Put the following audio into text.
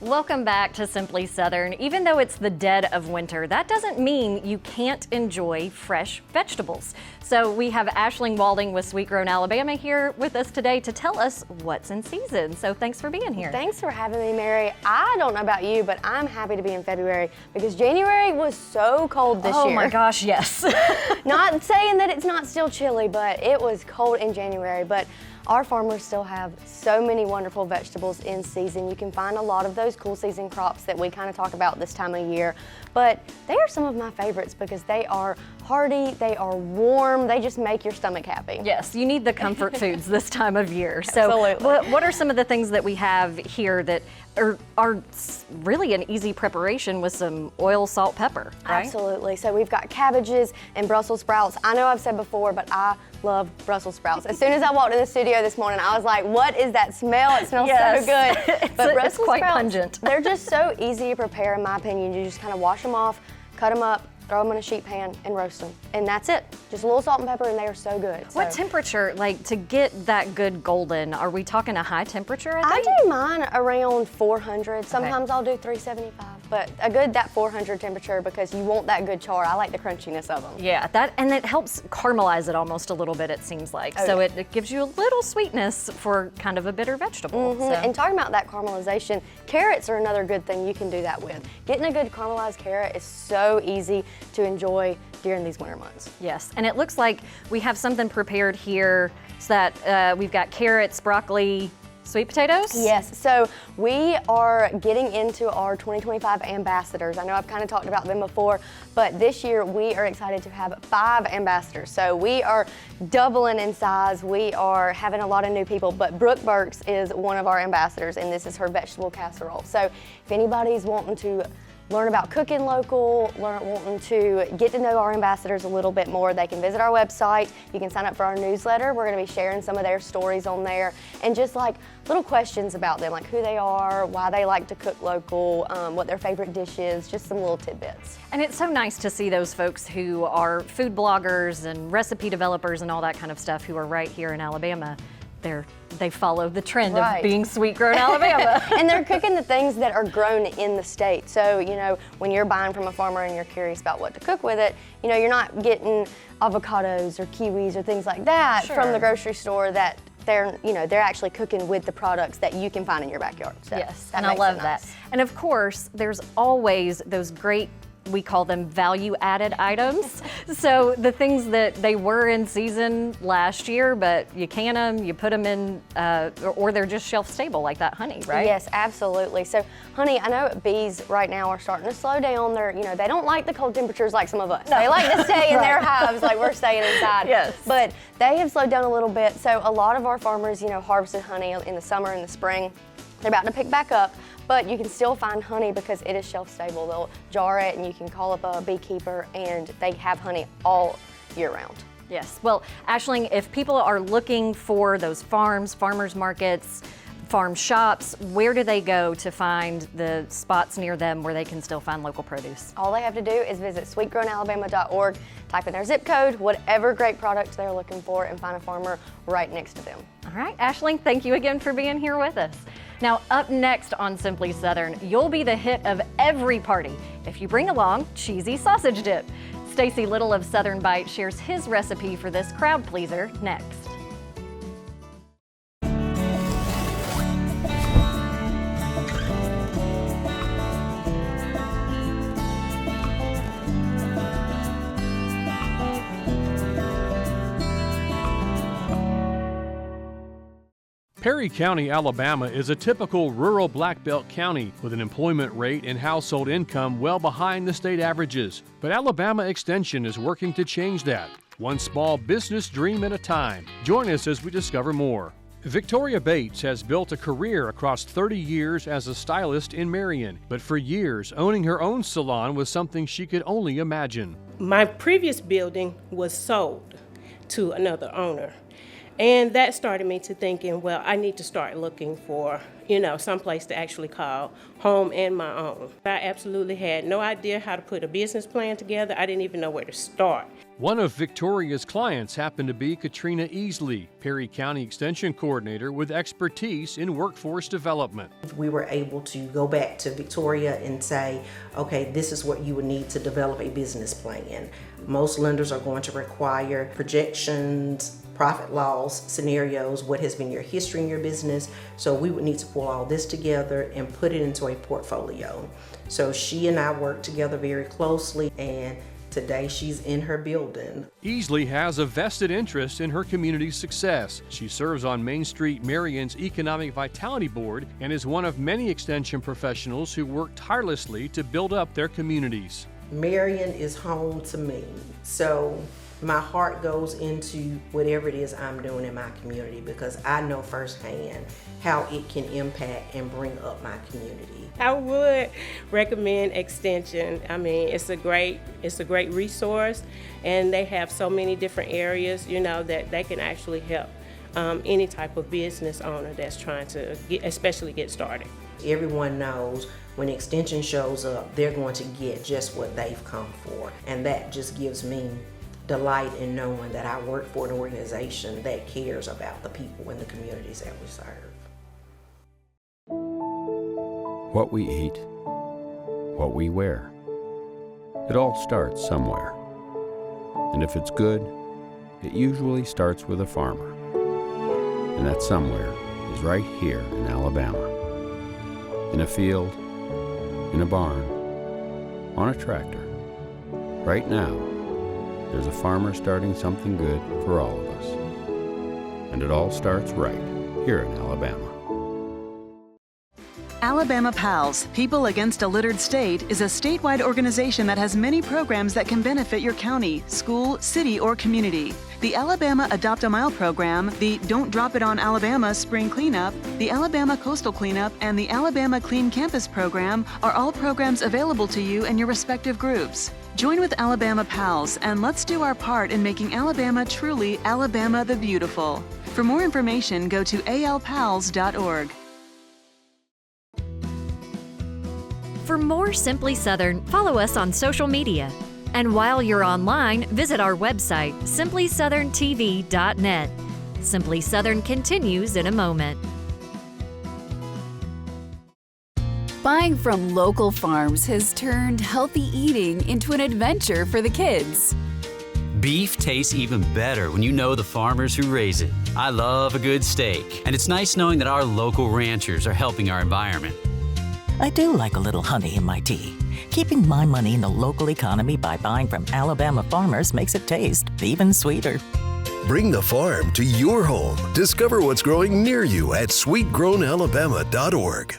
Welcome back to Simply Southern. Even though it's the dead of winter, that doesn't mean you can't enjoy fresh vegetables. So we have Aisling Walding with Sweet Grown Alabama here with us today to tell us what's in season. So thanks for being here. Thanks for having me, Mary. I don't know about you, but I'm happy to be in February because January was so cold this year. Oh my gosh, yes. Not saying that it's not still chilly, but it was cold in January. But our farmers still have so many wonderful vegetables in season. You can find a lot of those cool season crops that we kind of talk about this time of year, but they are some of my favorites because they are hearty, they are warm, they just make your stomach happy. Yes, you need the comfort foods this time of year. So Absolutely. what are some of the things that we have here that are really an easy preparation with some oil, salt, pepper, right? Absolutely. So we've got cabbages and Brussels sprouts. I know I've said before, but I love Brussels sprouts. As soon as I walked in the studio this morning, I was like, what is that smell? It smells so good. But Brussels it's quite sprouts, pungent. They're just so easy to prepare, in my opinion. You just kind of wash them off, cut them up, throw them in a sheet pan and roast them. And that's it. Just a little salt and pepper and they are so good. What temperature, like to get that good golden, are we talking a high temperature, I think? I do mine around 400. Sometimes I'll do 375, but a good that 400 temperature because you want that good char. I like the crunchiness of them. Yeah, and it helps caramelize it almost a little bit, it seems like. Oh, so yeah. it gives you a little sweetness for kind of a bitter vegetable. So. And talking about that caramelization, carrots are another good thing you can do that with. Getting a good caramelized carrot is so easy to enjoy during these winter months. Yes, and it looks like we have something prepared here so that we've got carrots, broccoli, sweet potatoes? Yes, so we are getting into our 2025 ambassadors. I know I've kind of talked about them before, but this year we are excited to have 5 ambassadors. So we are doubling in size. We are having a lot of new people, but Brooke Burks is one of our ambassadors, and this is her vegetable casserole. So if anybody's wanting to learn about cooking local, wanting to get to know our ambassadors a little bit more, they can visit our website. You can sign up for our newsletter. We're going to be sharing some of their stories on there and just like little questions about them, like who they are, why they like to cook local, what their favorite dish is, just some little tidbits. And it's so nice to see those folks who are food bloggers and recipe developers and all that kind of stuff who are right here in Alabama. They follow the trend of being Sweet Grown Alabama. And they're cooking the things that are grown in the state. So, you know, when you're buying from a farmer and you're curious about what to cook with it, you know, you're not getting avocados or kiwis or things like that from the grocery store that they're actually cooking with the products that you can find in your backyard. So yes, and I love that. And of course, there's always those great, we call them value-added items. So the things that they were in season last year, but you can them, you put them in, or they're just shelf-stable, like that honey, right? Yes, absolutely. So honey, I know bees right now are starting to slow down. They don't like the cold temperatures like some of us. No. They like to stay in their hives like we're staying inside. Yes. But they have slowed down a little bit. So a lot of our farmers, harvested honey in the summer and the spring. They're about to pick back up, but you can still find honey because it is shelf stable. They'll jar it and you can call up a beekeeper and they have honey all year round. Yes, well, Aisling, if people are looking for those farms, farmers markets, farm shops, where do they go to find the spots near them where they can still find local produce? All they have to do is visit sweetgrownalabama.org, type in their zip code, whatever great products they're looking for, and find a farmer right next to them. All right, Aisling, thank you again for being here with us. Now, up next on Simply Southern, you'll be the hit of every party if you bring along cheesy sausage dip. Stacy Little of Southern Bite shares his recipe for this crowd pleaser next. Perry County, Alabama is a typical rural Black Belt county with an employment rate and household income well behind the state averages. But Alabama Extension is working to change that, one small business dream at a time. Join us as we discover more. Victoria Bates has built a career across 30 years as a stylist in Marion, but for years, owning her own salon was something she could only imagine. My previous building was sold to another owner. And that started me to thinking, well, I need to start looking for, someplace to actually call home and my own. I absolutely had no idea how to put a business plan together. I didn't even know where to start. One of Victoria's clients happened to be Katrina Easley, Perry County Extension Coordinator with expertise in workforce development. We were able to go back to Victoria and say, okay, this is what you would need to develop a business plan. Most lenders are going to require projections, profit loss scenarios, what has been your history in your business. So we would need to pull all this together and put it into a portfolio. So she and I worked together very closely, and today she's in her building. Easley has a vested interest in her community's success. She serves on Main Street Marion's Economic Vitality Board and is one of many extension professionals who work tirelessly to build up their communities. Marion is home to me. So my heart goes into whatever it is I'm doing in my community because I know firsthand how it can impact and bring up my community. I would recommend Extension. I mean, it's a great resource, and they have so many different areas, that they can actually help any type of business owner that's trying to especially get started. Everyone knows when Extension shows up, they're going to get just what they've come for, and that just gives me delight in knowing that I work for an organization that cares about the people in the communities that we serve. What we eat, what we wear. It all starts somewhere. And if it's good, it usually starts with a farmer. And that somewhere is right here in Alabama. In a field, in a barn, on a tractor. Right now, there's a farmer starting something good for all of us. And it all starts right here in Alabama. Alabama PALS, People Against a Littered State, is a statewide organization that has many programs that can benefit your county, school, city, or community. The Alabama Adopt a Mile program, the Don't Drop It on Alabama Spring Cleanup, the Alabama Coastal Cleanup, and the Alabama Clean Campus program are all programs available to you and your respective groups. Join with Alabama PALS and let's do our part in making Alabama truly Alabama the Beautiful. For more information, go to alpals.org. For more Simply Southern, follow us on social media. And while you're online, visit our website, simplysouthern.tv.net. Simply Southern continues in a moment. Buying from local farms has turned healthy eating into an adventure for the kids. Beef tastes even better when you know the farmers who raise it. I love a good steak, and it's nice knowing that our local ranchers are helping our environment. I do like a little honey in my tea. Keeping my money in the local economy by buying from Alabama farmers makes it taste even sweeter. Bring the farm to your home. Discover what's growing near you at sweetgrownalabama.org.